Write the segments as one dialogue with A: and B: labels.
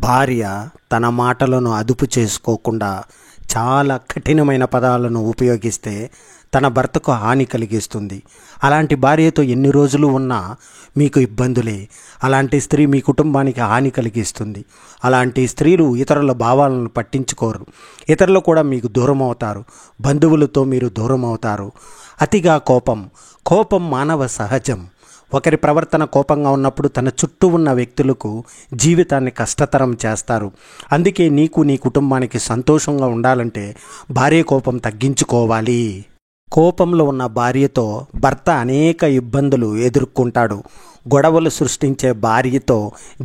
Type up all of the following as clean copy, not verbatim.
A: భార్య తన మాటలను అదుపు చేసుకోకుండా చాలా కఠినమైన పదాలను ఉపయోగిస్తే తన భర్తకు హాని కలిగిస్తుంది. అలాంటి భార్యతో ఎన్ని రోజులు ఉన్నా మీకు ఇబ్బందులే. అలాంటి స్త్రీ మీ కుటుంబానికి హాని కలిగిస్తుంది. అలాంటి స్త్రీలు ఇతరుల భావాలను పట్టించుకోరు. ఇతరులు కూడా మీకు దూరం అవుతారు. బంధువులతో మీరు దూరం అవుతారు. అతిగా కోపం మానవ సహజం. ఒకరి ప్రవర్తన కోపంగా ఉన్నప్పుడు తన చుట్టూ ఉన్న వ్యక్తులకు జీవితాన్ని కష్టతరం చేస్తారు. అందుకే నీకు నీ కుటుంబానికి సంతోషంగా ఉండాలంటే భార్య కోపం తగ్గించుకోవాలి. కోపంలో ఉన్న భార్యతో భర్త అనేక ఇబ్బందులు ఎదుర్కొంటాడు. గొడవలు సృష్టించే భార్యతో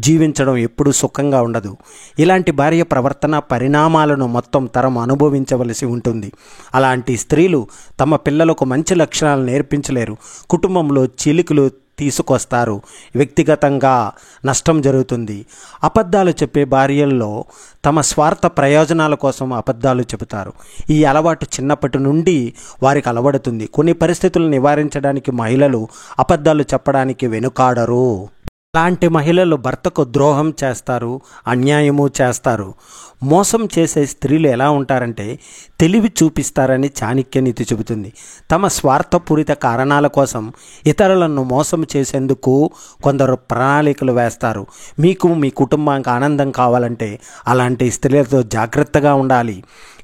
A: జీవించడం ఎప్పుడూ సుఖంగా ఉండదు. ఇలాంటి భార్య ప్రవర్తన పరిణామాలను మొత్తం తరం అనుభవించవలసి ఉంటుంది. అలాంటి స్త్రీలు తమ పిల్లలకు మంచి లక్షణాలు నేర్పించలేరు. కుటుంబంలో చిలికలు తీసుకొస్తారు. వ్యక్తిగతంగా నష్టం జరుగుతుంది. అబద్ధాలు చెప్పే భార్యల్లో తమ స్వార్థ ప్రయోజనాల కోసం అబద్ధాలు చెబుతారు. ఈ అలవాటు చిన్నప్పటి నుండి వారికి అలవడుతుంది. కొన్ని పరిస్థితులను నివారించడానికి మహిళలు అబద్ధాలు చెప్పడానికి వెనుకాడరు. అలాంటి మహిళలు భర్తకు ద్రోహం చేస్తారు, అన్యాయము చేస్తారు. మోసం చేసే స్త్రీలు ఎలా ఉంటారంటే తెలివి చూపిస్తారని చాణక్యనీతి చెబుతుంది. తమ స్వార్థపూరిత కారణాల కోసం ఇతరులను మోసం చేసేందుకు కొందరు ప్రణాళికలు వేస్తారు. మీకు మీ కుటుంబానికి ఆనందం కావాలంటే అలాంటి స్త్రీలతో జాగ్రత్తగా ఉండాలి.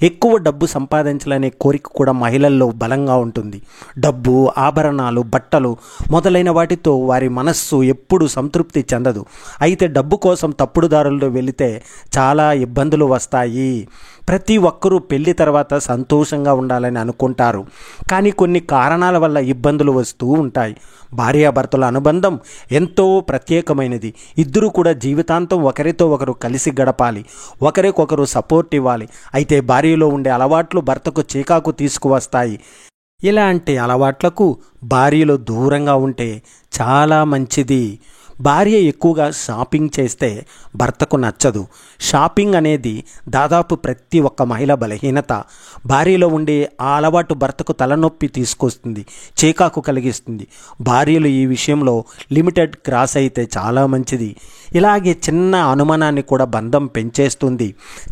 A: ఎక్కువ డబ్బు సంపాదించాలనే కోరిక కూడా మహిళల్లో బలంగా ఉంటుంది. డబ్బు, ఆభరణాలు, బట్టలు మొదలైన వాటితో వారి మనస్సు ఎప్పుడు సంతృప్తి చెందదు. అయితే డబ్బు కోసం తప్పుడు దారుల్లో వెళితే చాలా ఇబ్బందులు వస్తాయి. ప్రతి ఒక్కరూ పెళ్లి తర్వాత సంతోషంగా ఉండాలని అనుకుంటారు. కానీ కొన్ని కారణాల వల్ల ఇబ్బందులు వస్తూ ఉంటాయి. భార్యాభర్తల అనుబంధం ఎంతో ప్రత్యేకమైనది. ఇద్దరు కూడా జీవితాంతం ఒకరితో ఒకరు కలిసి గడపాలి. ఒకరికొకరు సపోర్ట్ ఇవ్వాలి. అయితే భార్యలో ఉండే అలవాట్లు భర్తకు చికాకు తీసుకువస్తాయి. ఇలాంటి అలవాట్లకు భార్యలు దూరంగా ఉంటే చాలా మంచిది. భార్య ఎక్కువగా షాపింగ్ చేస్తే భర్తకు నచ్చదు. షాపింగ్ అనేది దాదాపు ప్రతి ఒక్క మహిళ బలహీనత. భార్యలో ఉండే ఆ అలవాటు భర్తకు తలనొప్పి తీసుకొస్తుంది, చికాకు కలిగిస్తుంది. భార్యలు ఈ విషయంలో లిమిటెడ్ క్రాస్ అయితే చాలా మంచిది. ఇలాగే చిన్న అనుమానాన్ని కూడా బంధం పెంచేస్తుంది.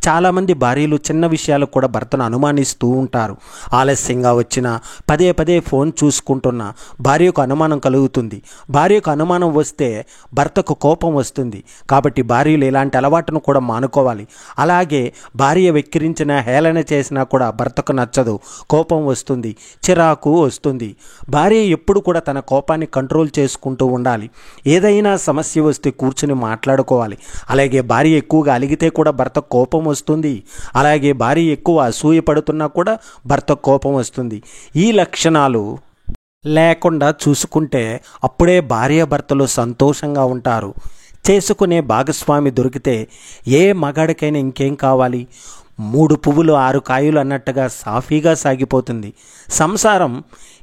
A: చాలామంది భార్యలు చిన్న విషయాలు కూడా భర్తను అనుమానిస్తూ ఉంటారు. ఆలస్యంగా వచ్చినా, పదే పదే ఫోన్ చూసుకుంటున్నా భార్యకు అనుమానం కలుగుతుంది. భార్యకు అనుమానం వస్తే భర్తకు కోపం వస్తుంది. కాబట్టి భార్యలు ఇలాంటి అలవాటును కూడా మానుకోవాలి. అలాగే భార్య వెక్కిరించిన, హేళన చేసినా కూడా భర్తకు నచ్చదు, కోపం వస్తుంది, చిరాకు వస్తుంది. భార్య ఎప్పుడు కూడా తన కోపాన్ని కంట్రోల్ చేసుకుంటూ ఉండాలి. ఏదైనా సమస్య వస్తే కూర్చుని మాట్లాడుకోవాలి. అలాగే భార్య ఎక్కువగా అలిగితే కూడా భర్తకు కోపం వస్తుంది. అలాగే భార్య ఎక్కువ అసూయ పడుతున్నా కూడా భర్తకు కోపం వస్తుంది. ఈ లక్షణాలు లేకుండా చూసుకుంటే అప్పుడే భార్యాభర్తలు సంతోషంగా ఉంటారు. చేసుకునే భాగస్వామి దొరికితే ఏ మగాడికైనా ఇంకేం కావాలి? 3 పువ్వులు 6 కాయలు అన్నట్టుగా సాఫీగా సాగిపోతుంది సంసారం.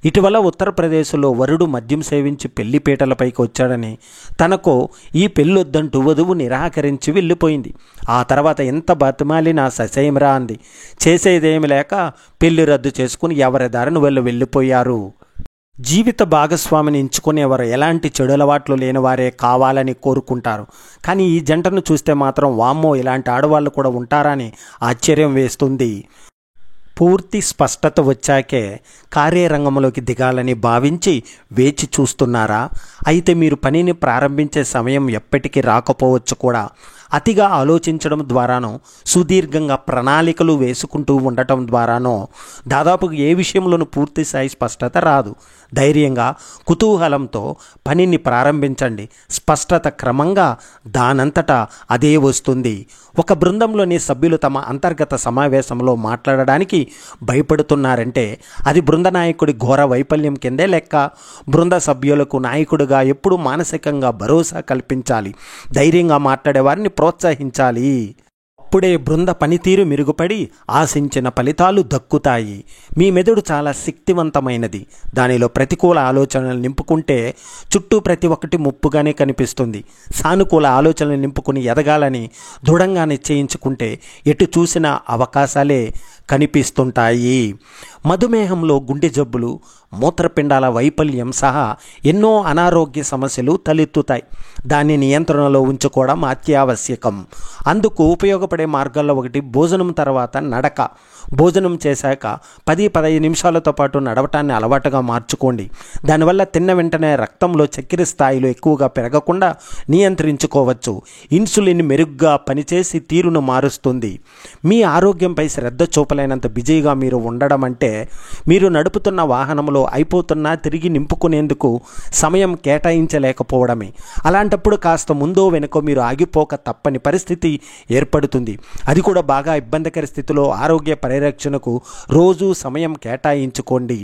A: ఇటీవల ఉత్తరప్రదేశ్లో వరుడు మద్యం సేవించి పెళ్లిపీటలపైకి వచ్చాడని తనకు ఈ పెళ్ళొద్దంటూ వధువు నిరాకరించి వెళ్ళిపోయింది. ఆ తర్వాత ఎంత బతిమాలినా ససేమిరా అంది. చేసేదేమి లేక పెళ్లి రద్దు చేసుకుని ఎవరి దారిని వెళ్ళిపోయారు. జీవిత భాగస్వామిని ఎంచుకునేవారు ఎలాంటి చెడు అలవాట్లు లేని వారే కావాలని కోరుకుంటారు. కానీ ఈ జంటను చూస్తే మాత్రం వామ్మో, ఇలాంటి ఆడవాళ్ళు కూడా ఉంటారా అని ఆశ్చర్యం వేస్తుంది. పూర్తి స్పష్టత వచ్చాకే కార్యరంగంలోకి దిగాలని భావించి వేచి చూస్తున్నారా? అయితే మీరు పనిని ప్రారంభించే సమయం ఎప్పటికీ రాకపోవచ్చు కూడా. అతిగా ఆలోచించడం ద్వారానో, సుదీర్ఘంగా ప్రణాళికలు వేసుకుంటూ ఉండటం ద్వారానో దాదాపు ఏ విషయంలోనూ పూర్తి స్థాయి స్పష్టత రాదు. ధైర్యంగా, కుతూహలంతో పనిని ప్రారంభించండి. స్పష్టత క్రమంగా దానంతటా అదే వస్తుంది. ఒక బృందంలోని సభ్యులు తమ అంతర్గత సమావేశంలో మాట్లాడడానికి భయపడుతున్నారంటే అది బృంద నాయకుడి ఘోర వైఫల్యం కిందే లెక్క. బృంద సభ్యులకు నాయకుడిగా ఎప్పుడూ మానసికంగా భరోసా కల్పించాలి. ధైర్యంగా మాట్లాడే వారిని ప్రోత్సహించాలి. అప్పుడే బృంద పనితీరు మెరుగుపడి ఆశించిన ఫలితాలు దక్కుతాయి. మీ మెదడు చాలా శక్తివంతమైనది. దానిలో ప్రతికూల ఆలోచనలు నింపుకుంటే చుట్టూ ప్రతి ఒక్కటి ముప్పుగానే కనిపిస్తుంది. సానుకూల ఆలోచనలు నింపుకుని ఎదగాలని దృఢంగా నిశ్చయించుకుంటే ఎటు చూసిన అవకాశాలే కనిపిస్తుంటాయి. మధుమేహంలో, గుండె జబ్బులు, మూత్రపిండాల వైఫల్యం సహా ఎన్నో అనారోగ్య సమస్యలు తలెత్తుతాయి. దాన్ని నియంత్రణలో ఉంచుకోవడం అత్యావశ్యకం. అందుకు ఉపయోగపడే మార్గాల్లో ఒకటి భోజనం తర్వాత నడక. భోజనం చేశాక 10-15 నిమిషాలతో పాటు నడవటాన్ని అలవాటుగా మార్చుకోండి. దానివల్ల తిన్న వెంటనే రక్తంలో చక్కెర స్థాయిలు ఎక్కువగా పెరగకుండా నియంత్రించుకోవచ్చు. ఇన్సులిన్ మెరుగ్గా పనిచేసి తీరును మారుస్తుంది. మీ ఆరోగ్యంపై శ్రద్ధ చూపలేనంత బిజీగా మీరు ఉండడం అంటే మీరు నడుపుతున్న వాహనంలో అయిపోతున్నా తిరిగి నింపుకునేందుకు సమయం కేటాయించలేకపోవడమే. అలాంటప్పుడు కాస్త ముందో వెనుకో మీరు ఆగిపోక తప్పని పరిస్థితి ఏర్పడుతుంది. అది కూడా బాగా ఇబ్బందికర స్థితిలో ఆరోగ్య పరిరక్షణకు రోజు సమయం కేటాయించుకోండి.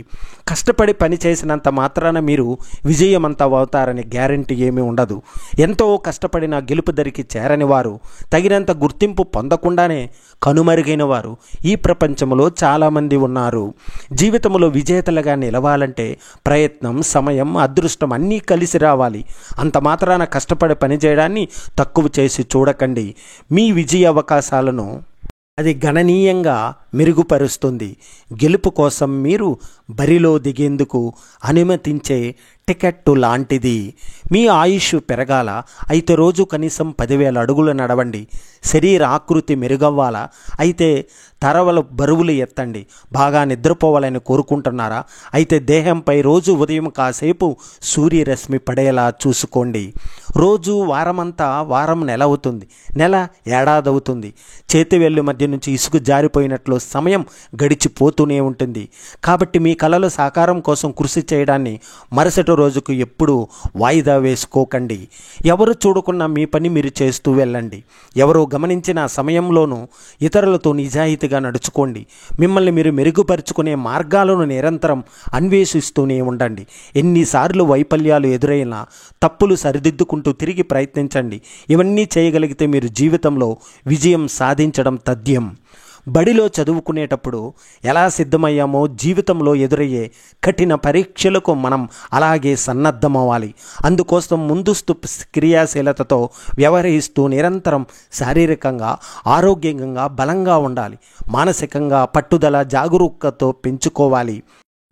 A: కష్టపడి పని చేసినంత మాత్రాన మీరు విజయవంతం అవుతారని గ్యారెంటీ ఏమీ ఉండదు. ఎంతో కష్టపడిన గెలుపు దరికి చేరని వారు, తగినంత గుర్తింపు పొందకుండానే కనుమరుగైన వారు ఈ ప్రపంచంలో చాలామంది ఉన్నారు. జీవితంలో విజేతలుగా నిలవాలంటే ప్రయత్నం, సమయం, అదృష్టం అన్నీ కలిసి రావాలి. అంత మాత్రాన కష్టపడి పనిచేయడాన్ని తక్కువ చేసి చూడకండి. మీ విజయ అవకాశాలను అది గణనీయంగా మెరుగుపరుస్తుంది. గెలుపు కోసం మీరు బరిలో దిగేందుకు అనుమతించే టికెట్టు లాంటిది. మీ ఆయుష్ పెరగాల అయితే రోజు కనీసం 10,000 అడుగులు నడవండి. శరీర ఆకృతి మెరుగవ్వాలా అయితే తరవల బరువులు ఎత్తండి. బాగా నిద్రపోవాలని కోరుకుంటున్నారా అయితే దేహంపై రోజు ఉదయం కాసేపు సూర్యరశ్మి పడేలా చూసుకోండి. రోజు వారమంతా వారం నెల అవుతుంది, నెల ఏడాది అవుతుంది. చేతివేళ్ళ మధ్య నుంచి ఇసుకు జారిపోయినట్లు సమయం గడిచిపోతూనే ఉంటుంది. కాబట్టి మీ కలల సాకారం కోసం కృషి చేయడాన్ని మరుసటి రోజుకు ఎప్పుడూ వాయిదా వేసుకోకండి. ఎవరు చూడకున్నా మీ పని మీరు చేస్తూ వెళ్ళండి. ఎవరో గమనించిన సమయంలోనూ ఇతరులతో నిజాయితీగా నడుచుకోండి. మిమ్మల్ని మీరు మెరుగుపరుచుకునే మార్గాలను నిరంతరం అన్వేషిస్తూనే ఉండండి. ఎన్నిసార్లు వైఫల్యాలు ఎదురైనా తప్పులు సరిదిద్దుకుంటూ తిరిగి ప్రయత్నించండి. ఇవన్నీ చేయగలిగితే మీరు జీవితంలో విజయం సాధించడం తథ్యం. బడిలో చదువుకునేటప్పుడు ఎలా సిద్ధమయ్యామో జీవితంలో ఎదురయ్యే కఠిన పరీక్షలకు మనం అలాగే సన్నద్ధమవ్వాలి. అందుకోసం ముందస్తు క్రియాశీలతతో వ్యవహరిస్తూ నిరంతరం శారీరకంగా, ఆరోగ్యంగా బలంగా ఉండాలి. మానసికంగా పట్టుదల, జాగరూకతతో పెంచుకోవాలి.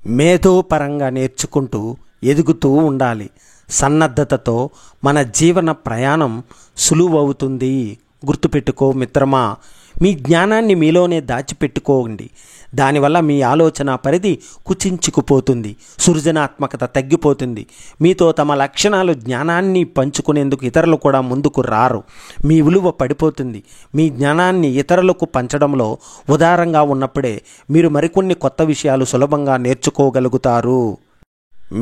A: మేధోపరంగా నేర్చుకుంటూ ఎదుగుతూ ఉండాలి. సన్నద్ధతతో మన జీవన ప్రయాణం సులువవుతుంది. గుర్తుపెట్టుకో మిత్రమా, మీ జ్ఞానాన్ని మీలోనే దాచిపెట్టుకోండి. దానివల్ల మీ ఆలోచన పరిధి కుచించుకుపోతుంది, సృజనాత్మకత తగ్గిపోతుంది. మీతో తమ లక్షణాలు, జ్ఞానాన్ని పంచుకునేందుకు ఇతరులు కూడా ముందుకు రారు. మీ విలువ పడిపోతుంది. మీ జ్ఞానాన్ని ఇతరులకు పంచడంలో ఉదారంగా ఉన్నప్పుడే మీరు మరికొన్ని కొత్త విషయాలు సులభంగా నేర్చుకోగలుగుతారు.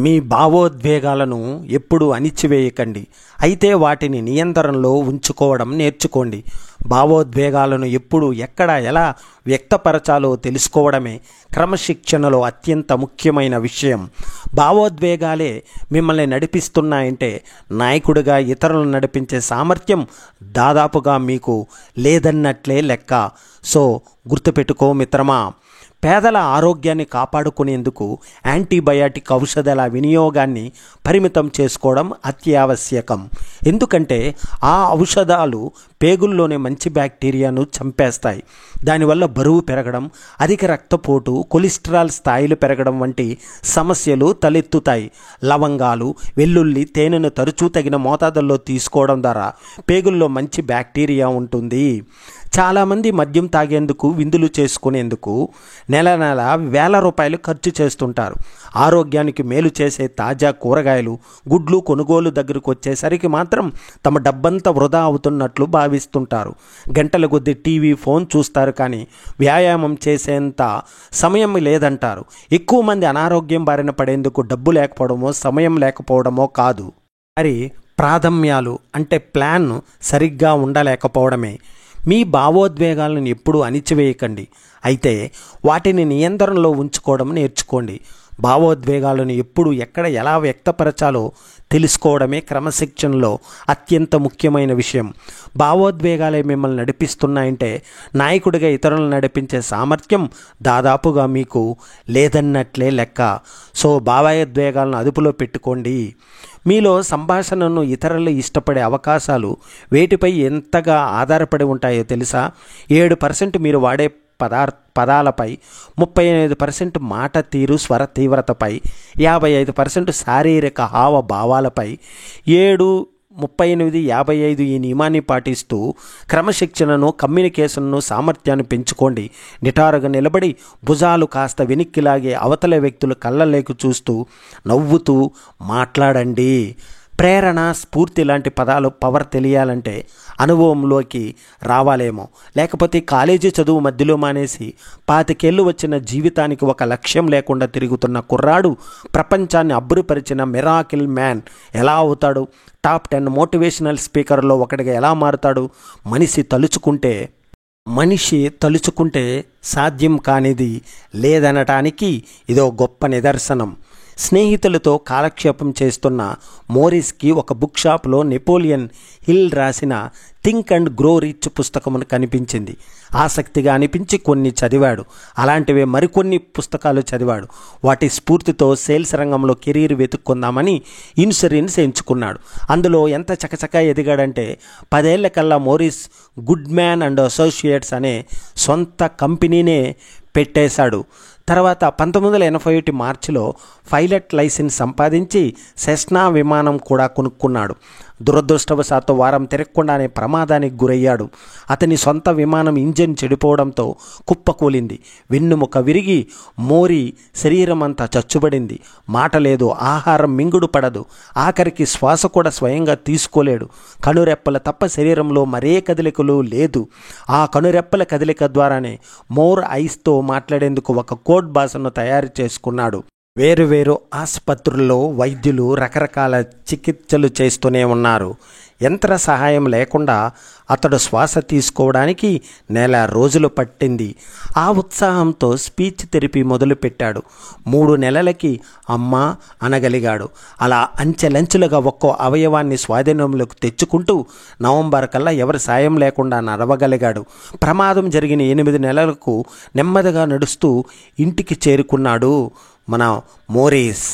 A: మీ భావోద్వేగాలను ఎప్పుడూ అణిచివేయకండి, అయితే వాటిని నియంత్రణలో ఉంచుకోవడం నేర్చుకోండి. భావోద్వేగాలను ఎప్పుడు, ఎక్కడ, ఎలా వ్యక్తపరచాలో తెలుసుకోవడమే క్రమశిక్షణలో అత్యంత ముఖ్యమైన విషయం. భావోద్వేగాలే మిమ్మల్ని నడిపిస్తున్నాయంటే నాయకుడిగా ఇతరులను నడిపించే సామర్థ్యం దాదాపుగా మీకు లేదన్నట్లే లెక్క. సో గుర్తుపెట్టుకో మిత్రమా, పేదల ఆరోగ్యాన్ని కాపాడుకునేందుకు యాంటీబయాటిక్ ఔషధాల వినియోగాన్ని పరిమితం చేసుకోవడం అత్యావశ్యకం. ఎందుకంటే ఆ ఔషధాలు పేగుల్లోని మంచి బ్యాక్టీరియాను చంపేస్తాయి. దానివల్ల బరువు పెరగడం, అధిక రక్తపోటు, కొలెస్ట్రాల్ స్థాయిలు పెరగడం వంటి సమస్యలు తలెత్తుతాయి. లవంగాలు, వెల్లుల్లి, తేనెను తరచూ తగిన మోతాదుల్లో తీసుకోవడం ద్వారా పేగుల్లో మంచి బ్యాక్టీరియా ఉంటుంది. చాలామంది మద్యం తాగేందుకు, విందులు చేసుకునేందుకు నెల వేల రూపాయలు ఖర్చు చేస్తుంటారు. ఆరోగ్యానికి మేలు చేసే తాజా కూరగాయలు, గుడ్లు కొనుగోలు దగ్గరకు వచ్చేసరికి మాత్రం తమ డబ్బంతా వృధా అవుతున్నట్లు భావిస్తుంటారు. గంటల కొద్దీ టీవీ, ఫోన్ చూస్తారు, కానీ వ్యాయామం చేసేంత సమయం లేదంటారు. ఎక్కువ మంది అనారోగ్యం బారిన పడేందుకు డబ్బు లేకపోవడమో, సమయం లేకపోవడమో కాదు, మరి ప్రాధాన్యాలు అంటే ప్లాన్ సరిగ్గా ఉండలేకపోవడమే. మీ భావోద్వేగాలను ఎప్పుడూ అణిచివేయకండి, అయితే వాటిని నియంత్రణలో ఉంచుకోవడం నేర్చుకోండి. భావోద్వేగాలను ఎప్పుడు, ఎక్కడ, ఎలా వ్యక్తపరచాలో తెలుసుకోవడమే క్రమశిక్షణలో అత్యంత ముఖ్యమైన విషయం. భావోద్వేగాలే మిమ్మల్ని నడిపిస్తున్నాయంటే నాయకుడిగా ఇతరులను నడిపించే సామర్థ్యం దాదాపుగా మీకు లేదన్నట్లే లెక్క. సో భావోద్వేగాలను అదుపులో పెట్టుకోండి. మీలో సంభాషణను ఇతరులు ఇష్టపడే అవకాశాలు వేటిపై ఎంతగా ఆధారపడి ఉంటాయో తెలుసా? 7% మీరు వాడే పదాలపై, 35% మాట తీరు స్వర తీవ్రతపై, 55% శారీరక హావభావాలపై, 7-38-55 ఈ నియమాన్ని పాటిస్తూ క్రమశిక్షణను, కమ్యూనికేషన్ను, సామర్థ్యాన్ని పెంచుకోండి. నిటారుగా నిలబడి భుజాలు కాస్త వెనక్కిలాగే అవతల వ్యక్తులు కళ్ళలేకు చూస్తూ నవ్వుతూ మాట్లాడండి. ప్రేరణ, స్ఫూర్తి లాంటి పదాలు పవర్ తెలియాలంటే అనుభవంలోకి రావాలేమో. లేకపోతే కాలేజీ చదువు మధ్యలో మానేసి 25 ఏళ్ళు వచ్చిన జీవితానికి ఒక లక్ష్యం లేకుండా తిరుగుతున్న కుర్రాడు ప్రపంచాన్ని అబ్బురుపరిచిన మిరాకిల్ మ్యాన్ ఎలా అవుతాడు? టాప్ 10 మోటివేషనల్ స్పీకర్లో ఒకటిగా ఎలా మారుతాడు? మనిషి తలుచుకుంటే సాధ్యం కానిది లేదనటానికి ఇదో గొప్ప నిదర్శనం. స్నేహితులతో కాలక్షేపం చేస్తున్న మోరిస్కి ఒక బుక్ షాప్లో నెపోలియన్ హిల్ రాసిన థింక్ అండ్ గ్రో రిచ్ పుస్తకం కనిపించింది. ఆసక్తిగా అనిపించి కొన్ని చదివాడు. అలాంటివే మరికొన్ని పుస్తకాలు చదివాడు. వాటి స్ఫూర్తితో సేల్స్ రంగంలో కెరీర్ వెతుక్కుందామని ఇన్సూరెన్స్ ఎంచుకున్నాడు. అందులో ఎంత చకచకా ఎదిగాడంటే 10 ఏళ్ల కల్లా Morris good man and associates అనే సొంత కంపెనీనే పెట్టేశాడు. తర్వాత 1981 మార్చిలో పైలట్ లైసెన్స్ సంపాదించి సెస్నా విమానం కూడా కొనుక్కున్నాడు. దురదృష్టవశాత్తు వారం తిరగకుండానే ప్రమాదానికి గురయ్యాడు. అతని సొంత విమానం ఇంజిన్ చెడిపోవడంతో కుప్పకూలింది. వెన్నుముక విరిగి మోరీ శరీరం అంతా చచ్చుబడింది. మాట లేదు, ఆహారం మింగుడు పడదు, ఆఖరికి శ్వాస కూడా స్వయంగా తీసుకోలేడు. కనురెప్పల తప్ప శరీరంలో మరే కదలికలు లేదు. ఆ కనురెప్పల కదలిక ద్వారానే మోర్ ఐస్తో మాట్లాడేందుకు ఒక కోడ్ భాషను తయారు చేసుకున్నాడు. వేరువేరు ఆసుపత్రుల్లో వైద్యులు రకరకాల చికిత్సలు చేస్తూనే ఉన్నారు. యంత్ర సహాయం లేకుండా అతడు శ్వాస తీసుకోవడానికి 1 నెల రోజులు పట్టింది. ఆ ఉత్సాహంతో స్పీచ్ థెరపీ మొదలుపెట్టాడు. 3 నెలలకి అమ్మా అనగలిగాడు. అలా అంచెలంచెలుగా ఒక్కో అవయవాన్ని స్వాధీనంలోకి తెచ్చుకుంటూ నవంబర్ కల్లా ఎవరి సాయం లేకుండా నడవగలిగాడు. ప్రమాదం జరిగిన 8 నెలలకు నెమ్మదిగా నడుస్తూ ఇంటికి చేరుకున్నాడు మన మోరిస్.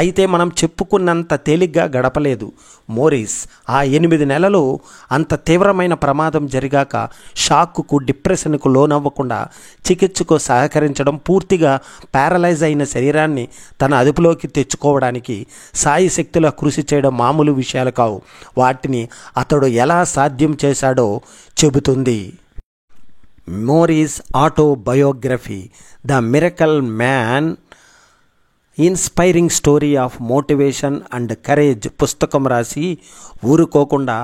A: అయితే మనం చెప్పుకున్నంత తేలిగ్గా గడపలేదు మోరిస్. ఆ 8 నెలలు అంత తీవ్రమైన ప్రమాదం జరిగాక షాక్కు, డిప్రెషన్కు లోనవ్వకుండా చికిత్సకు సహకరించడం, పూర్తిగా ప్యారలైజ్ అయిన శరీరాన్ని తన అదుపులోకి తెచ్చుకోవడానికి సాయశక్తులా కృషి చేయడం మామూలు విషయాలు కావు. వాటిని అతడు ఎలా సాధ్యం చేశాడో చెబుతుంది Morris autobiography, the miracle man, inspiring story of motivation and courage పుస్తకం రాసి ఊరుకోకుండా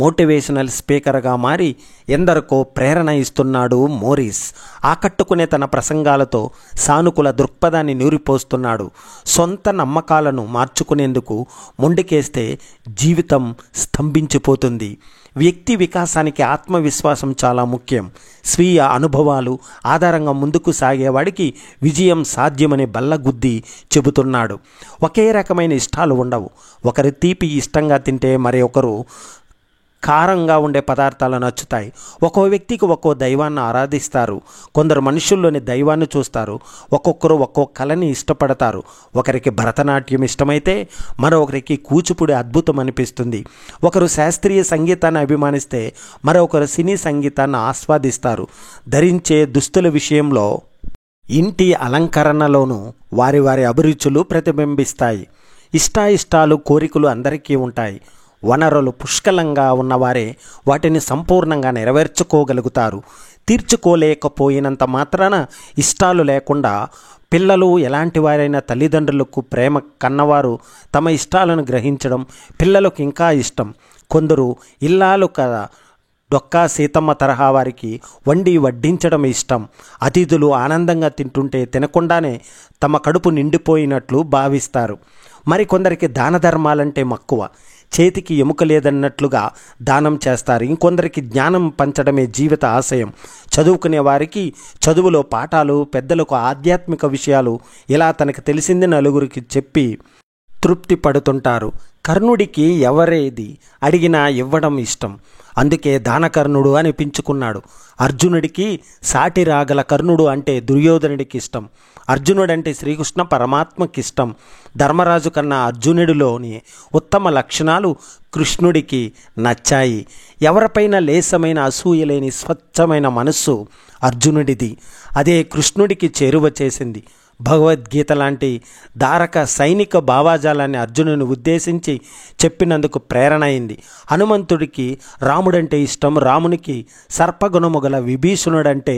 A: మోటివేషనల్ స్పీకర్గా మారి ఎందరికో ప్రేరణ ఇస్తున్నాడు మోరిస్. ఆకట్టుకునే తన ప్రసంగాలతో సానుకూల దృక్పథాన్ని నూరిపోస్తున్నాడు. సొంత నమ్మకాలను మార్చుకునేందుకు మొండికేస్తే జీవితం స్తంభించిపోతుంది. వ్యక్తి వికాసానికి ఆత్మవిశ్వాసం చాలా ముఖ్యం. స్వీయ అనుభవాలు ఆధారంగా ముందుకు సాగేవాడికి విజయం సాధ్యమని బల్లగుద్ది చెబుతున్నాడు. ఒకే రకమైన ఇష్టాలు ఉండవు. ఒకరు తీపి ఇష్టంగా తింటే ఒకరు కారంగా ఉండే పదార్థాలు నచ్చుతాయి. ఒక్కో వ్యక్తికి ఒక్కో దైవాన్ని ఆరాధిస్తారు. కొందరు మనుషుల్లోని దైవాన్ని చూస్తారు. ఒక్కొక్కరు ఒక్కో కళని ఇష్టపడతారు. ఒకరికి భరతనాట్యం ఇష్టమైతే మరొకరికి కూచిపూడి అద్భుతం అనిపిస్తుంది. ఒకరు శాస్త్రీయ సంగీతాన్ని అభిమానిస్తే మరొకరు సినీ సంగీతాన్ని ఆస్వాదిస్తారు. ధరించే దుస్తుల విషయంలో, ఇంటి అలంకరణలోనూ వారి వారి అభిరుచులు ప్రతిబింబిస్తాయి. ఇష్టాయిష్టాలు, కోరికలు అందరికీ ఉంటాయి. వనరులు పుష్కలంగా ఉన్నవారే వాటిని సంపూర్ణంగా నెరవేర్చుకోగలుగుతారు. తీర్చుకోలేకపోయినంత మాత్రాన ఇష్టాలు లేకుండా పిల్లలు ఎలాంటి వారైనా తల్లిదండ్రులకు ప్రేమ కన్నవారు తమ ఇష్టాలను గ్రహించడం పిల్లలకు ఇంకా ఇష్టం. కొందరు ఇల్లాలు కదా డొక్కా సీతమ్మ తరహా వారికి వడ్డించడం ఇష్టం. అతిథులు ఆనందంగా తింటుంటే తినకుండానే తమ కడుపు నిండిపోయినట్లు భావిస్తారు. మరికొందరికి దాన ధర్మాలంటే మక్కువ. చేతికి ఎముక లేదన్నట్లుగా దానం చేస్తారు. ఇంకొందరికి జ్ఞానం పంచడమే జీవిత ఆశయం. చదువుకునే వారికి చదువులో పాఠాలు, పెద్దలకు ఆధ్యాత్మిక విషయాలు, ఇలా తనకు తెలిసింది నలుగురికి చెప్పి తృప్తి పడుతుంటారు. కర్ణుడికి ఎవరేది అడిగినా ఇవ్వడం ఇష్టం. అందుకే దానకర్ణుడు అనిపించుకున్నాడు. అర్జునుడికి సాటి రాగల కర్ణుడు అంటే దుర్యోధనుడికి ఇష్టం. అర్జునుడంటే శ్రీకృష్ణ పరమాత్మకి ఇష్టం. ధర్మరాజు కన్నా అర్జునుడిలోని ఉత్తమ లక్షణాలు కృష్ణుడికి నచ్చాయి. ఎవరిపైన లేసమైన అసూయ లేని స్వచ్ఛమైన మనస్సు అర్జునుడిది. అదే కృష్ణుడికి చేరువ చేసింది. భగవద్గీత లాంటి దారక సైనిక భావాజాలాన్ని అర్జునుని ఉద్దేశించి చెప్పినందుకు ప్రేరణ అయింది. హనుమంతుడికి రాముడంటే ఇష్టం. రామునికి సర్పగుణము గల విభీషణుడంటే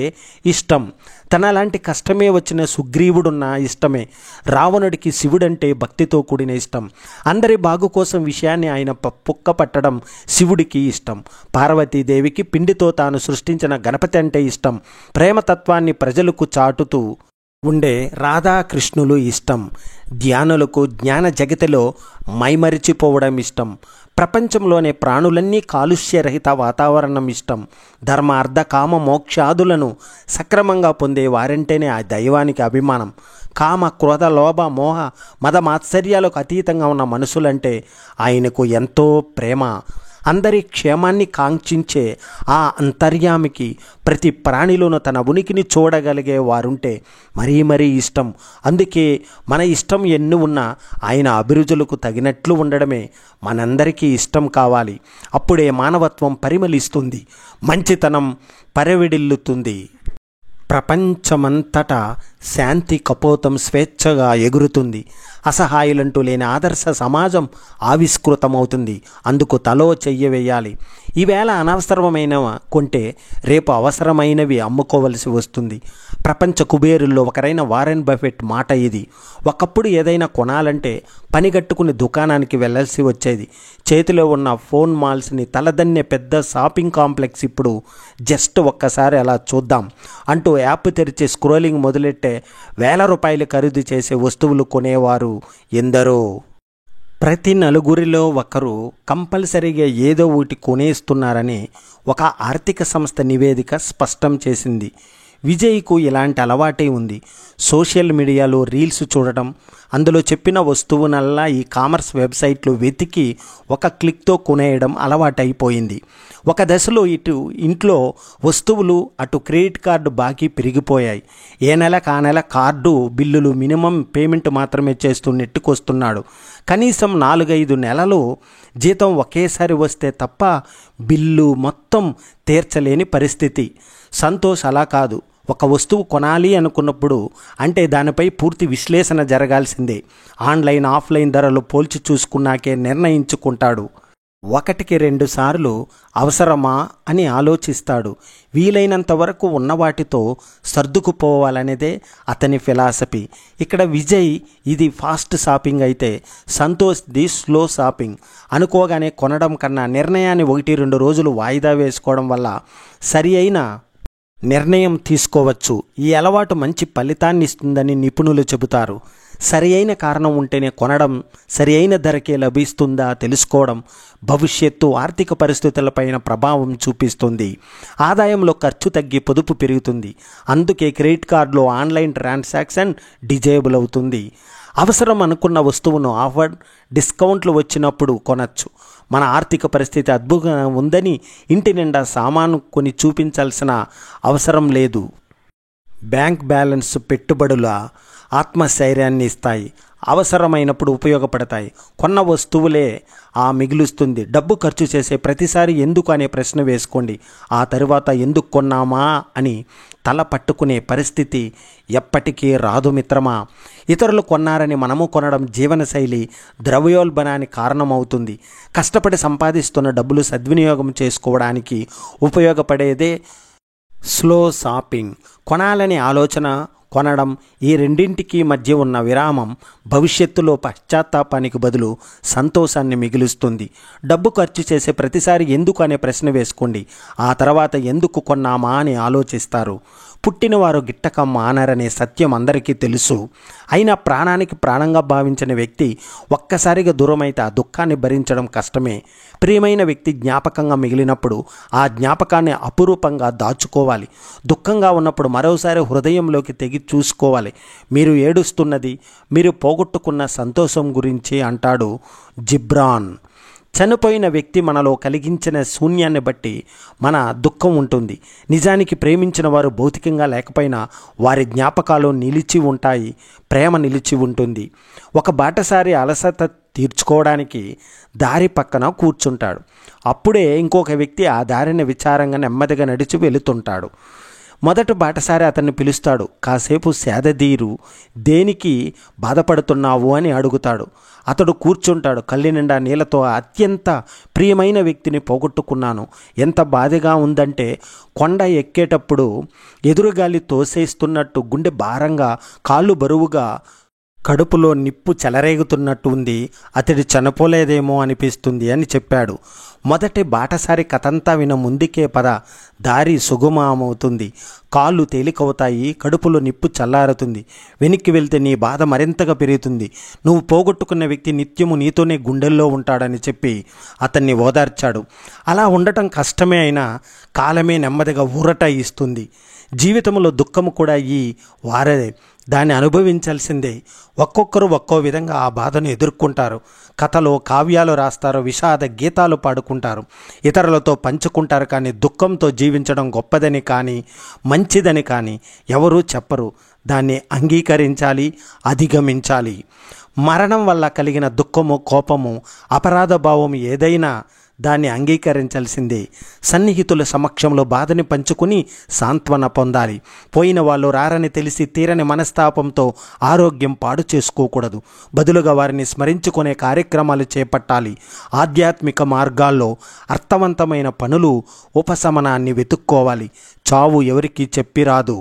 A: ఇష్టం. తనలాంటి కష్టమే వచ్చిన సుగ్రీవుడున్న ఇష్టమే. రావణుడికి శివుడంటే భక్తితో కూడిన ఇష్టం. అందరి బాగు కోసం విషయాన్ని ఆయన పుక్క పట్టడం శివుడికి ఇష్టం. పార్వతీదేవికి పిండితో తాను సృష్టించిన గణపతి అంటే ఇష్టం. ప్రేమతత్వాన్ని ప్రజలకు చాటుతూ ఉండే రాధాకృష్ణులు ఇష్టం. ధ్యానులకు జ్ఞాన జగతిలో మైమరిచిపోవడం ఇష్టం. ప్రపంచంలోని ప్రాణులన్నీ కాలుష్యరహిత వాతావరణం ఇష్టం. ధర్మ అర్థ కామ మోక్షాదులను సక్రమంగా పొందే వారంటేనే ఆ దైవానికి అభిమానం. కామ క్రోధ లోభ మోహ మద మాత్సర్యాలకు అతీతంగా ఉన్న మనుషులంటే ఆయనకు ఎంతో ప్రేమ. అందరి క్షేమాన్ని కాంక్షించే ఆ అంతర్యామికి ప్రతి ప్రాణిలోనూ తన ఉనికిని చూడగలిగే వారుంటే మరీ ఇష్టం. అందుకే మన ఇష్టం ఎన్ని ఉన్నా ఆయన అభిరుచులకు తగినట్లు ఉండడమే మనందరికీ ఇష్టం కావాలి. అప్పుడే మానవత్వం పరిమళిస్తుంది, మంచితనం పరివిడిల్లుతుంది. ప్రపంచమంతటా శాంతి కపోతం స్వేచ్ఛగా ఎగురుతుంది. అసహాయులంటూ లేని ఆదర్శ సమాజం ఆవిష్కృతమవుతుంది. అందుకు తలో చెయ్యి వేయాలి. ఈవేళ అనవసరమైన కొంటే రేపు అవసరమైనవి అమ్ముకోవలసి వస్తుంది. ప్రపంచ కుబేరుల్లో ఒకరైన వారెన్ బఫెట్ మాట ఇది. ఒకప్పుడు ఏదైనా కొనాలంటే పనిగట్టుకుని దుకాణానికి వెళ్ళాల్సి వచ్చేది. చేతిలో ఉన్న ఫోన్ మాల్స్ని తలదన్నే పెద్ద షాపింగ్ కాంప్లెక్స్ ఇప్పుడు జస్ట్ ఒక్కసారి అలా చూద్దాం అంటూ యాప్ తెరిచి స్క్రోలింగ్ మొదలెట్టే వేల రూపాయలు ఖరీదు చేసే వస్తువులు కొనేవారు ఎందరో. ప్రతి నలుగురిలో ఒకరు కంపల్సరీగా ఏదో ఒకటి కొనేస్తున్నారని ఒక ఆర్థిక సంస్థ నివేదిక స్పష్టం చేసింది. విజయ్కు ఇలాంటి అలవాటే ఉంది. సోషల్ మీడియాలో రీల్స్ చూడటం, అందులో చెప్పిన వస్తువునల్లా ఈ కామర్స్ వెబ్సైట్లు వెతికి ఒక క్లిక్తో కొనేయడం అలవాటైపోయింది. ఒక దశలో ఇటు ఇంట్లో వస్తువులు, అటు క్రెడిట్ కార్డు బాకీ పెరిగిపోయాయి. ఏ నెలకు ఆ నెల కార్డు బిల్లులు మినిమం పేమెంట్ మాత్రమే చేస్తూ నెట్టుకొస్తున్నాడు. కనీసం 4-5 నెలలు జీతం ఒకేసారి వస్తే తప్ప బిల్లు మొత్తం తీర్చలేని పరిస్థితి. సంతోష్ అలా కాదు. ఒక వస్తువు కొనాలి అనుకున్నప్పుడు అంటే దానిపై పూర్తి విశ్లేషణ జరగాల్సిందే. ఆన్లైన్ ఆఫ్లైన్ ధరలు పోల్చి చూసుకున్నాకే నిర్ణయించుకుంటాడు. 1-2 సార్లు అవసరమా అని ఆలోచిస్తాడు. వీలైనంత వరకు ఉన్న వాటితో సర్దుకుపోవాలనేదే అతని ఫిలాసఫీ. ఇక్కడ విజయ్ ఇది ఫాస్ట్ షాపింగ్ అయితే సంతోష్ ది స్లో షాపింగ్. అనుకోగానే కొనడం కన్నా నిర్ణయాన్ని 1-2 రోజులు వాయిదా వేసుకోవడం వల్ల సరి అయిన నిర్ణయం తీసుకోవచ్చు. ఈ అలవాటు మంచి ఫలితాన్ని ఇస్తుందని నిపుణులు చెబుతారు. సరి అయిన కారణం ఉంటేనే కొనడం, సరి అయిన ధరకే లభిస్తుందా తెలుసుకోవడం భవిష్యత్తు ఆర్థిక పరిస్థితులపైన ప్రభావం చూపిస్తుంది. ఆదాయంలో ఖర్చు తగ్గి పొదుపు పెరుగుతుంది. అందుకే క్రెడిట్ కార్డులో ఆన్లైన్ ట్రాన్సాక్షన్ డిజేబుల్ అవుతుంది. అవసరం అనుకున్న వస్తువును ఆఫర్, డిస్కౌంట్లు వచ్చినప్పుడు కొనచ్చు. మన ఆర్థిక పరిస్థితి అద్భుతంగా ఉందని ఇంటి నిండా సామాను కొని చూపించాల్సిన అవసరం లేదు. బ్యాంక్ బ్యాలెన్స్ పెట్టుబడుల ఆత్మస్థైర్యాన్ని ఇస్తాయి. అవసరమైనప్పుడు ఉపయోగపడతాయి. కొన్న వస్తువులే మిగులుస్తుంది. డబ్బు ఖర్చు చేసే ప్రతిసారి ఎందుకు అనే ప్రశ్న వేసుకోండి. ఆ తరువాత ఎందుకు కొన్నామా అని తల పట్టుకునే పరిస్థితి ఎప్పటికీ రాదు మిత్రమా. ఇతరులు కొన్నారని మనము కొనడం జీవనశైలి ద్రవ్యోల్బణానికి కారణమవుతుంది. కష్టపడి సంపాదిస్తున్న డబ్బులు సద్వినియోగం చేసుకోవడానికి ఉపయోగపడేదే స్లో షాపింగ్. కొనాలనే ఆలోచన, కొనడం, ఈ రెండింటికి మధ్య ఉన్న విరామం భవిష్యత్తులో పశ్చాత్తాపానికి బదులు సంతోషాన్ని మిగులుస్తుంది. డబ్బు ఖర్చు చేసే ప్రతిసారి ఎందుకు అనే ప్రశ్న వేసుకోండి. ఆ తర్వాత ఎందుకు కొన్నామా అని ఆలోచిస్తారు. పుట్టినవారు గిట్టక మానరనే సత్యం అందరికీ తెలుసు. అయినా ప్రాణానికి ప్రాణంగా భావించిన వ్యక్తి ఒక్కసారిగా దూరమైతే ఆ దుఃఖాన్ని భరించడం కష్టమే. ప్రియమైన వ్యక్తి జ్ఞాపకంగా మిగిలినప్పుడు ఆ జ్ఞాపకాన్ని అపురూపంగా దాచుకోవాలి. దుఃఖంగా ఉన్నప్పుడు మరోసారి హృదయంలోకి తెగి చూసుకోవాలి. మీరు ఏడుస్తున్నది మీరు పోగొట్టుకున్న సంతోషం గురించి అంటాడు జిబ్రాన్. చనిపోయిన వ్యక్తి మనలో కలిగించిన శూన్యాన్ని బట్టి మన దుఃఖం ఉంటుంది. నిజానికి ప్రేమించిన వారు భౌతికంగా లేకపోయినా వారి జ్ఞాపకాలు నిలిచి ఉంటాయి, ప్రేమ నిలిచి ఉంటుంది. ఒక బాటసారి అలసట తీర్చుకోవడానికి దారి పక్కన కూర్చుంటాడు. అప్పుడే ఇంకొక వ్యక్తి ఆ దారిని విచారంగా నెమ్మదిగా నడిచి వెళుతుంటాడు. మొదటి బాటసారి అతన్ని పిలుస్తాడు. కాసేపు సేదదీరు, దేనికి బాధపడుతున్నావు అని అడుగుతాడు. అతడు కూర్చుంటాడు. కళ్ళి నిండా నీళ్ళతో అత్యంత ప్రియమైన వ్యక్తిని పోగొట్టుకున్నాను. ఎంత బాధగా ఉందంటే కొండ ఎక్కేటప్పుడు ఎదురుగాలి తోసేస్తున్నట్టు, గుండె భారంగా, కాళ్ళు బరువుగా, కడుపులో నిప్పు చెలరేగుతున్నట్టు ఉంది. అతడు చనిపోలేదేమో అనిపిస్తుంది అని చెప్పాడు. మొదటి బాటసారి కథంతా విన ముందుకే పద, దారి సుగమమవుతుంది, కాళ్ళు తేలికవుతాయి, కడుపులో నిప్పు చల్లారుతుంది. వెనక్కి వెళ్తే నీ బాధ మరింతగా పెరుగుతుంది. నువ్వు పోగొట్టుకున్న వ్యక్తి నిత్యము నీతోనే గుండెల్లో ఉంటాడని చెప్పి అతన్ని ఓదార్చాడు. అలా ఉండటం కష్టమే అయినా కాలమే నెమ్మదిగా ఊరట ఇస్తుంది. జీవితంలో దుఃఖము కూడా ఈ వారదే, దాన్ని అనుభవించాల్సిందే. ఒక్కొక్కరు ఒక్కో విధంగా ఆ బాధను ఎదుర్కొంటారు. కథలు, కావ్యాలు రాస్తారు, విషాద గీతాలు పాడుకుంటారు, ఇతరులతో పంచుకుంటారు. కానీ దుఃఖంతో జీవించడం గొప్పదని కానీ మంచిదని కానీ ఎవరూ చెప్పరు. దాన్ని అంగీకరించాలి, అధిగమించాలి. మరణం వల్ల కలిగిన దుఃఖము, కోపము, అపరాధ భావం ఏదైనా దాన్ని అంగీకరించాల్సిందే. సన్నిహితుల సమక్షంలో బాధని పంచుకుని సాంత్వన పొందాలి. పోయిన వాళ్ళు రారని తెలిసి తీరని మనస్తాపంతో ఆరోగ్యం పాడు చేసుకోకూడదు. బదులుగా వారిని స్మరించుకునే కార్యక్రమాలు చేపట్టాలి. ఆధ్యాత్మిక మార్గాల్లో అర్థవంతమైన పనులు, ఉపశమనాన్ని వెతుక్కోవాలి. చావు ఎవరికీ చెప్పిరాదు,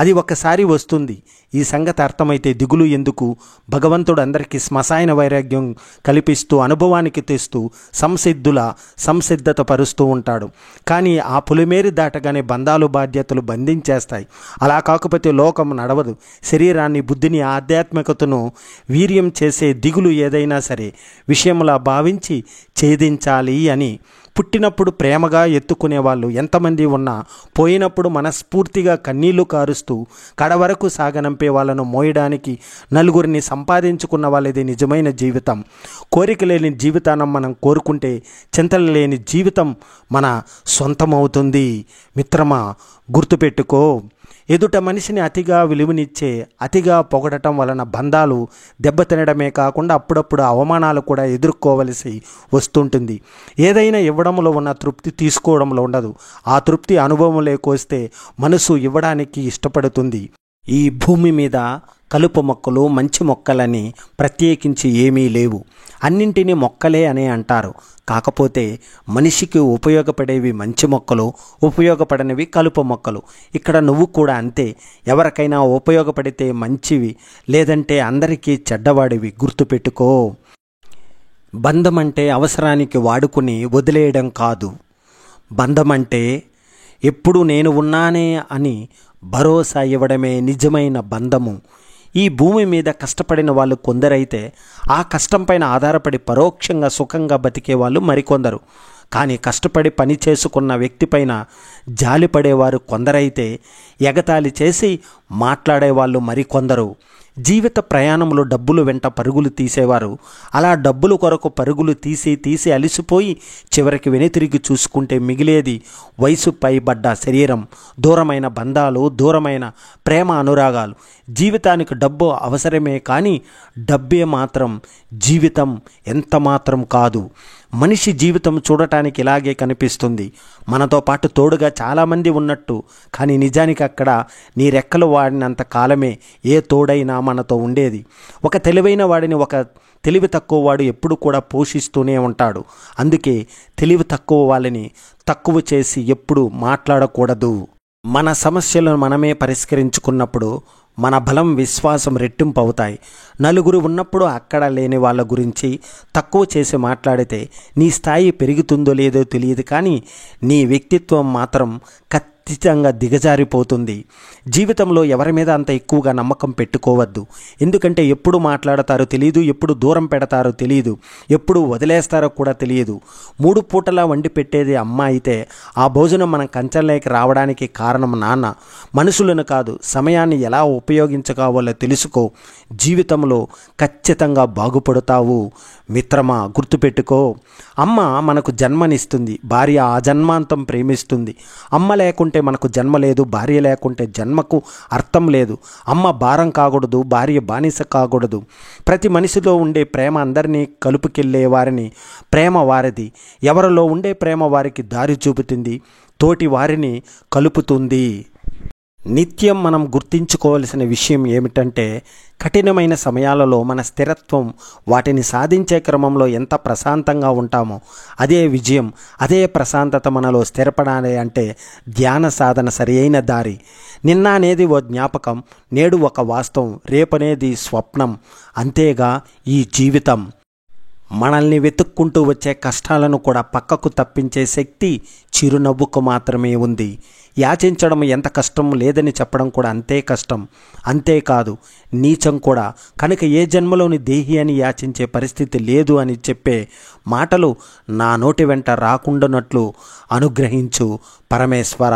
A: అది ఒకసారి వస్తుంది. ఈ సంగతి అర్థమైతే దిగులు ఎందుకు? భగవంతుడు అందరికీ శ్మశాన వైరాగ్యం కల్పిస్తూ, అనుభవానికి తెస్తూ, సంసిద్ధత పరుస్తూ ఉంటాడు. కానీ ఆ పులిమేరి దాటగానే బంధాలు, బాధ్యతలు బంధించేస్తాయి. అలా కాకపోతే లోకం నడవదు. శరీరాన్ని, బుద్ధిని, ఆధ్యాత్మికతను వీర్యం చేసే దిగులు ఏదైనా సరే విషయంలా భావించి ఛేదించాలి అని. పుట్టినప్పుడు ప్రేమగా ఎత్తుకునే వాళ్ళు ఎంతమంది ఉన్నా పోయినప్పుడు మనస్ఫూర్తిగా కన్నీళ్లు కారుస్తూ కడవరకు సాగనంపే వాళ్ళను మోయడానికి నలుగురిని సంపాదించుకున్న వాళ్ళది నిజమైన జీవితం. కోరిక లేని జీవితాన్ని మనం కోరుకుంటే చింతలు లేని జీవితం మన సొంతమవుతుంది. మిత్రమా, గుర్తుపెట్టుకో, ఎదుట మనిషిని అతిగా విలువనిచ్చే, అతిగా పొగడటం వలన బంధాలు దెబ్బతినడమే కాకుండా అప్పుడప్పుడు అవమానాలు కూడా ఎదుర్కోవలసి వస్తుంటుంది. ఏదైనా ఇవ్వడంలో ఉన్న తృప్తి తీసుకోవడంలో ఉండదు. ఆ తృప్తి అనుభవం లేకొస్తే మనసు ఇవ్వడానికి ఇష్టపడుతుంది. ఈ భూమి మీద కలుపు మొక్కలు, మంచి మొక్కలని ప్రత్యేకించి ఏమీ లేవు. అన్నింటినీ మొక్కలే అనే అంటారు. కాకపోతే మనిషికి ఉపయోగపడేవి మంచి మొక్కలు, ఉపయోగపడనివి కలుపు మొక్కలు. ఇక్కడ నువ్వు కూడా అంతే. ఎవరికైనా ఉపయోగపడితే మంచివి, లేదంటే అందరికీ చెడ్డవాడివి. గుర్తుపెట్టుకో. బంధం అంటే అవసరానికి వాడుకుని వదిలేయడం కాదు. బంధం అంటే ఎప్పుడు నేను ఉన్నానే అని భరోసా ఇవ్వడమే నిజమైన బంధము. ఈ భూమి మీద కష్టపడిన వాళ్ళు కొందరైతే ఆ కష్టం పైన ఆధారపడి పరోక్షంగా సుఖంగా బతికే వాళ్ళు మరికొందరు. కానీ కష్టపడి పని చేసుకున్న వ్యక్తి పైన జాలిపడేవారు కొందరైతే ఎగతాళి చేసి మాట్లాడేవాళ్ళు మరికొందరు. జీవిత ప్రయాణంలో డబ్బులు వెంట పరుగులు తీసేవారు అలా డబ్బుల కొరకు పరుగులు తీసి అలిసిపోయి చివరికి వెనుతిరిగి చూసుకుంటే మిగిలేది వయసు పైబడ్డ శరీరం, దూరమైన బంధాలు, దూరమైన ప్రేమ, అనురాగాలు. జీవితానికి డబ్బు అవసరమే కానీ డబ్బే మాత్రం జీవితం ఎంత మాత్రం కాదు. మనిషి జీవితం చూడటానికి ఇలాగే కనిపిస్తుంది. మనతో పాటు తోడుగా చాలామంది ఉన్నట్టు, కానీ నిజానికి అక్కడ నీ రెక్కలు వాడినంత కాలమే ఏ తోడైనా మనతో ఉండేది. ఒక తెలివైన వాడిని ఒక తెలివి తక్కువ వాడు ఎప్పుడు కూడా పోషిస్తూనే ఉంటాడు. అందుకే తెలివి తక్కువ వాళ్ళని తక్కువ చేసి ఎప్పుడు మాట్లాడకూడదు. మన సమస్యలను మనమే పరిష్కరించుకున్నప్పుడు మన బలం, విశ్వాసం రెట్టింపు అవుతాయి. నలుగురు ఉన్నప్పుడు అక్కడ లేని వాళ్ళ గురించి తక్కువ చేసి మాట్లాడితే నీ స్థాయి పెరుగుతుందో లేదో తెలియదు, కానీ నీ వ్యక్తిత్వం మాత్రం ఖచ్చితంగా దిగజారిపోతుంది. జీవితంలో ఎవరి మీద అంత ఎక్కువగా నమ్మకం పెట్టుకోవద్దు. ఎందుకంటే ఎప్పుడు మాట్లాడతారో తెలియదు, ఎప్పుడు దూరం పెడతారో తెలియదు, ఎప్పుడు వదిలేస్తారో కూడా తెలియదు. 3 పూటలా వండి పెట్టేది అమ్మ అయితే ఆ భోజనం మనం కంచంలోకి రావడానికి కారణం నాన్న. మనుషులను కాదు, సమయాన్ని ఎలా ఉపయోగించుకోవాలో తెలుసుకో. జీవితంలో ఖచ్చితంగా బాగుపడతావు మిత్రమా. గుర్తుపెట్టుకో, అమ్మ మనకు జన్మనిస్తుంది, భార్య ఆ జన్మాంతం ప్రేమిస్తుంది. అమ్మ లేకుంటే మనకు జన్మ లేదు, భార్య లేకుంటే జన్మకు అర్థం లేదు. అమ్మ భారం కాకూడదు, భార్య బానిస కాకూడదు. ప్రతి మనిషిలో ఉండే ప్రేమ అందరినీ కలుపుకెళ్ళే వారిని ప్రేమ వారిది. ఎవరిలో ఉండే ప్రేమ వారికి దారి చూపుతుంది, తోటి వారిని కలుపుతుంది. నిత్యం మనం గుర్తించుకోవలసిన విషయం ఏమిటంటే, కఠినమైన సమయాలలో మన స్థిరత్వం, వాటిని సాధించే క్రమంలో ఎంత ప్రశాంతంగా ఉంటామో అదే విజయం, అదే ప్రశాంతత మనలో స్థిరపడాలి అంటే ధ్యాన సాధన సరియైన దారి. నిన్న అనేది ఓ జ్ఞాపకం, నేడు ఒక వాస్తవం, రేపనేది స్వప్నం. అంతేగా ఈ జీవితం. మనల్ని వెతుక్కుంటూ వచ్చే కష్టాలను కూడా పక్కకు తప్పించే శక్తి చిరునవ్వుకు మాత్రమే ఉంది. యాచించడం ఎంత కష్టం లేదని చెప్పడం కూడా అంతే కష్టం. అంతేకాదు నీచం కూడా. కనుక ఏ జన్మలోని దేహి అని యాచించే పరిస్థితి లేదు అని చెప్పే మాటలు నా నోటి వెంట రాకుండానట్లు అనుగ్రహించు పరమేశ్వర.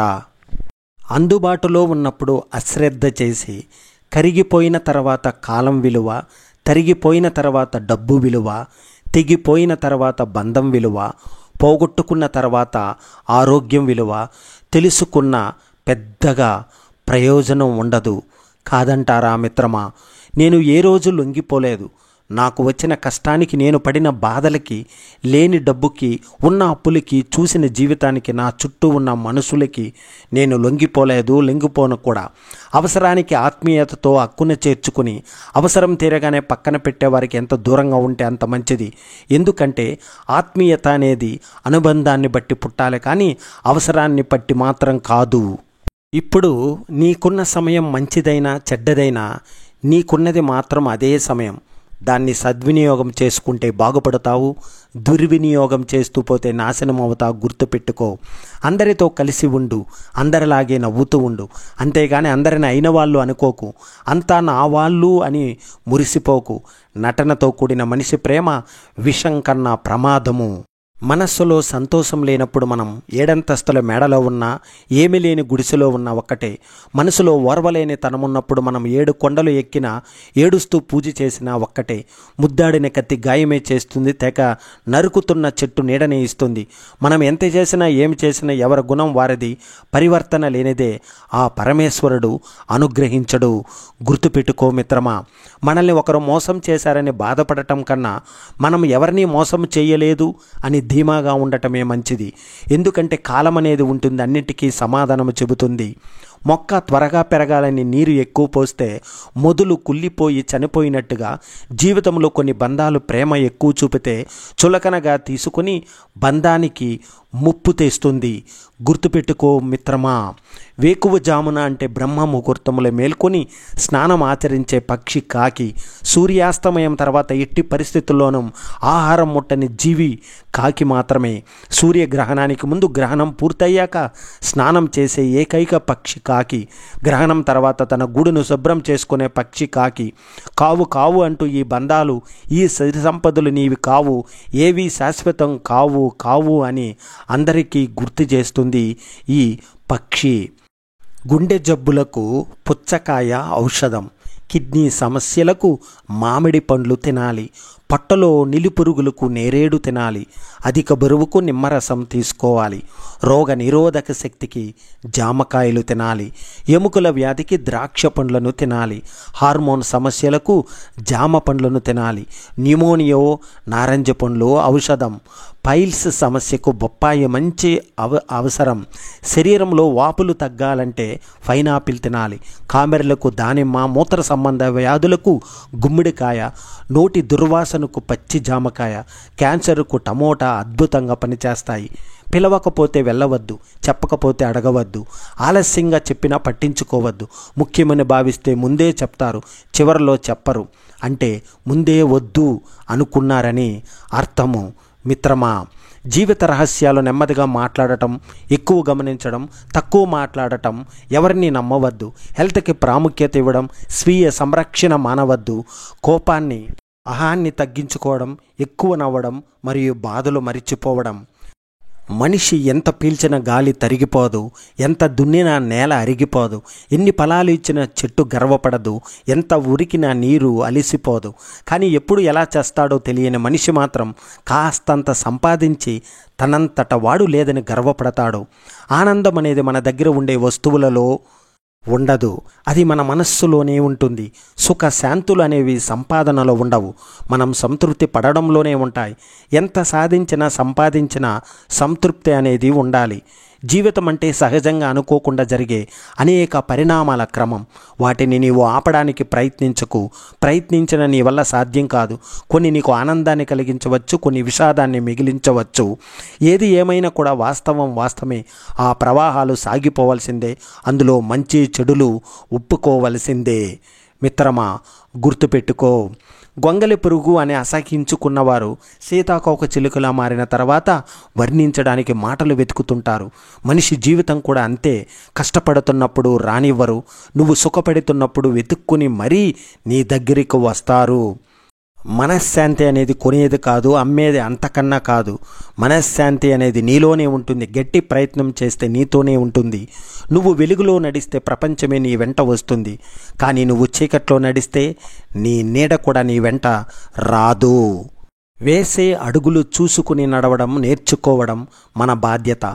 A: అందుబాటులో ఉన్నప్పుడు అశ్రద్ధ చేసి, కరిగిపోయిన తర్వాత కాలం విలువ, తరిగిపోయిన తర్వాత డబ్బు విలువ, తెగిపోయిన తర్వాత బంధం విలువ, పోగొట్టుకున్న తర్వాత ఆరోగ్యం విలువ తెలుసుకున్న పెద్దగా ప్రయోజనం ఉండదు. కాదంటారా మిత్రమా? నేను ఏ రోజు లొంగిపోలేదు. నాకు వచ్చిన కష్టానికి, నేను పడిన బాధలకి, లేని డబ్బుకి, ఉన్న అప్పులకి, చూసిన జీవితానికి, నా చుట్టూ ఉన్న మనుషులకి నేను లొంగిపోను కూడా. అవసరానికి ఆత్మీయతతో హక్కున చేర్చుకుని అవసరం తీరగానే పక్కన పెట్టేవారికి ఎంత దూరంగా ఉంటే అంత మంచిది. ఎందుకంటే ఆత్మీయత అనేది అనుబంధాన్ని బట్టి పుట్టాలి, కానీ అవసరాన్ని బట్టి మాత్రం కాదు. ఇప్పుడు నీకున్న సమయం మంచిదైనా చెడ్డదైనా నీకున్నది మాత్రం అదే సమయం. దాన్ని సద్వినియోగం చేసుకుంటే బాగుపడతావు, దుర్వినియోగం చేస్తూ పోతే నాశనం అవుతావు. గుర్తుపెట్టుకో. అందరితో కలిసి ఉండు, అందరిలాగే నవ్వుతూ ఉండు. అంతేగాని అందరిని అయిన వాళ్ళు అనుకోకు, అంతా నా వాళ్ళు అని మురిసిపోకు. నటనతో కూడిన మనిషి ప్రేమ విషం కన్నా ప్రమాదము. మనస్సులో సంతోషం లేనప్పుడు మనం 7 అంతస్తుల మేడలో ఉన్నా, ఏమీ లేని గుడిసెలో ఉన్నా ఒక్కటే. మనసులో ఓర్వలేని తనమున్నప్పుడు మనం 7 కొండలు ఎక్కినా, ఏడుస్తూ పూజ చేసినా ఒక్కటే. ముద్దాడిన కత్తి గాయమే చేస్తుంది, తెగ నరుకుతున్న చెట్టు నీడనే ఇస్తుంది. మనం ఎంత చేసినా ఏమి చేసినా ఎవరి గుణం వారిది. పరివర్తన లేనిదే ఆ పరమేశ్వరుడు అనుగ్రహించడు. గుర్తుపెట్టుకో మిత్రమా. మనల్ని ఒకరు మోసం చేశారని బాధపడటం కన్నా మనం ఎవరిని మోసం చేయలేదు అని ధీమాగా ఉండటమే మంచిది. ఎందుకంటే కాలం అనేది ఉంటుంది, అన్నిటికీ సమాధానం చెబుతుంది. మొక్క త్వరగా పెరగాలని నీరు ఎక్కువ పోస్తే మొదలు కుళ్ళిపోయి చనిపోయినట్టుగా జీవితంలో కొన్ని బంధాలు ప్రేమ ఎక్కువ చూపితే చులకనగా తీసుకుని బంధానికి ముప్పు తెస్తుంది. గుర్తుపెట్టుకో మిత్రమా. వేకువజామున అంటే బ్రహ్మ ముహూర్తములో మేల్కొని స్నానం ఆచరించే పక్షి కాకి. సూర్యాస్తమయం తర్వాత ఎట్టి పరిస్థితుల్లోనూ ఆహారం ముట్టని జీవి కాకి మాత్రమే. సూర్యగ్రహణానికి ముందు, గ్రహణం పూర్తయ్యాక స్నానం చేసే ఏకైక పక్షి కాకి. గ్రహణం తర్వాత తన గూడును శుభ్రం చేసుకునే పక్షి కాకి. కావు కావు అంటూ ఈ బంధాలు, ఈ సిరి సంపదలు నీవి కావు, ఏవి శాశ్వతం కావు కావు అని అందరికీ గుర్తు చేస్తుంది ఈ పక్షి. గుండె జబ్బులకు పుచ్చకాయ ఔషధం, కిడ్నీ సమస్యలకు మామిడి పండ్లు తినాలి, పొట్టలో నిలుపురుగులకు నేరేడు తినాలి, అధిక బరువుకు నిమ్మరసం తీసుకోవాలి, రోగ నిరోధక శక్తికి జామకాయలు తినాలి, ఎముకల వ్యాధికి ద్రాక్ష పండ్లను తినాలి, హార్మోన్ సమస్యలకు జామ పండ్లను తినాలి, న్యూమోనియో నారింజ పండ్లు ఔషధం, పైల్స్ సమస్యకు బొప్పాయి మంచి అవసరం, శరీరంలో వాపులు తగ్గాలంటే పైనాపిల్ తినాలి, కామెరలకు దానిమ్మ, మూత్ర సంబంధ వ్యాధులకు గుమ్మిడికాయ, నోటి దుర్వాసనకు పచ్చి జామకాయ, క్యాన్సర్కు టమోటా అద్భుతంగా పనిచేస్తాయి. పిలవకపోతే వెళ్ళవద్దు, చెప్పకపోతే అడగవద్దు, ఆలస్యంగా చెప్పినా పట్టించుకోవద్దు. ముఖ్యమని భావిస్తే ముందే చెప్తారు, చివరిలో చెప్పరు. అంటే ముందే వద్దు అనుకున్నారని అర్థము మిత్రమా, జీవిత రహస్యాలు నెమ్మదిగా మాట్లాడటం, ఎక్కువ గమనించడం, తక్కువ మాట్లాడటం, ఎవరిని నమ్మవద్దు, హెల్త్కి ప్రాముఖ్యత ఇవ్వడం, స్వీయ సంరక్షణ మానవద్దు, కోపాన్ని అహాన్ని తగ్గించుకోవడం, ఎక్కువ నవ్వడం మరియు బాధలు మరిచిపోవడం. మనిషి ఎంత పీల్చిన గాలి తరిగిపోదు, ఎంత దున్నినా నేల అరిగిపోదు, ఎన్ని ఫలాలు ఇచ్చిన చెట్టు గర్వపడదు, ఎంత ఉరికినా నీరు అలిసిపోదు. కానీ ఎప్పుడు ఎలా చేస్తాడో తెలియని మనిషి మాత్రం కాస్తంత సంపాదించి తనంతట వాడు లేదని గర్వపడతాడు. ఆనందం అనేది మన దగ్గర ఉండే వస్తువులలో ఉండదు, అది మన మనస్సులోనే ఉంటుంది. సుఖ శాంతులు అనేవి సంపాదనలో ఉండవు, మనం సంతృప్తి పడడంలోనే ఉంటాయి. ఎంత సాధించినా సంపాదించినా సంతృప్తి అనేది ఉండాలి. జీవితం అంటే సహజంగా అనుకోకుండా జరిగే అనేక పరిణామాల క్రమం. వాటిని నీవు ఆపడానికి ప్రయత్నించకు. ప్రయత్నించిన నీ వల్ల సాధ్యం కాదు. కొన్ని నీకు ఆనందాన్ని కలిగించవచ్చు, కొన్ని విషాదాన్ని మిగిలించవచ్చు. ఏది ఏమైనా కూడా వాస్తవం వాస్తవమే. ఆ ప్రవాహాలు సాగిపోవలసిందే, అందులో మంచి చెడులు ఒప్పుకోవలసిందే. మిత్రమా, గుర్తుపెట్టుకో, గొంగలి పురుగు అని అసహించుకున్నవారు సీతాకోక చిలుకలా మారిన తర్వాత వర్ణించడానికి మాటలు వెతుకుతుంటారు. మనిషి జీవితం కూడా అంతే. కష్టపడుతున్నప్పుడు రానివ్వరు, నువ్వు సుఖపడుతున్నప్పుడు వెతుక్కుని మరీ నీ దగ్గరికి వస్తారు. మనశ్శాంతి అనేది కొనేది కాదు, అమ్మేది అంతకన్నా కాదు. మనశ్శాంతి అనేది నీలోనే ఉంటుంది. గట్టి ప్రయత్నం చేస్తే నీతోనే ఉంటుంది. నువ్వు వెలుగులో నడిస్తే ప్రపంచమే నీ వెంట వస్తుంది. కానీ నువ్వు చీకట్లో నడిస్తే నీ నీడ కూడా నీ వెంట రాదు. వేసే అడుగులు చూసుకుని నడవడం నేర్చుకోవడం మన బాధ్యత.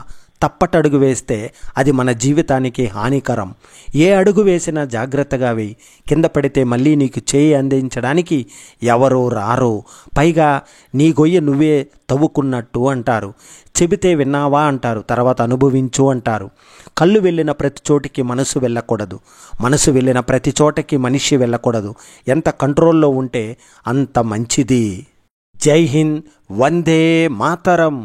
A: తప్పటడుగు వేస్తే అది మన జీవితానికి హానికరం. ఏ అడుగు వేసినా జాగ్రత్తగా వేయి. కింద పడితే మళ్ళీ నీకు చేయి అందించడానికి ఎవరో రారు. పైగా నీ గొయ్య నువ్వే తవ్వుకున్నట్టు అంటారు. చెబితే విన్నావా అంటారు, తర్వాత అనుభవించు అంటారు. కళ్ళు వెళ్ళిన ప్రతి చోటికి మనసు వెళ్ళకూడదు, మనసు వెళ్ళిన ప్రతి చోటకి మనిషి వెళ్ళకూడదు. ఎంత కంట్రోల్లో ఉంటే అంత మంచిది. జై హింద్, వందే మాతరం.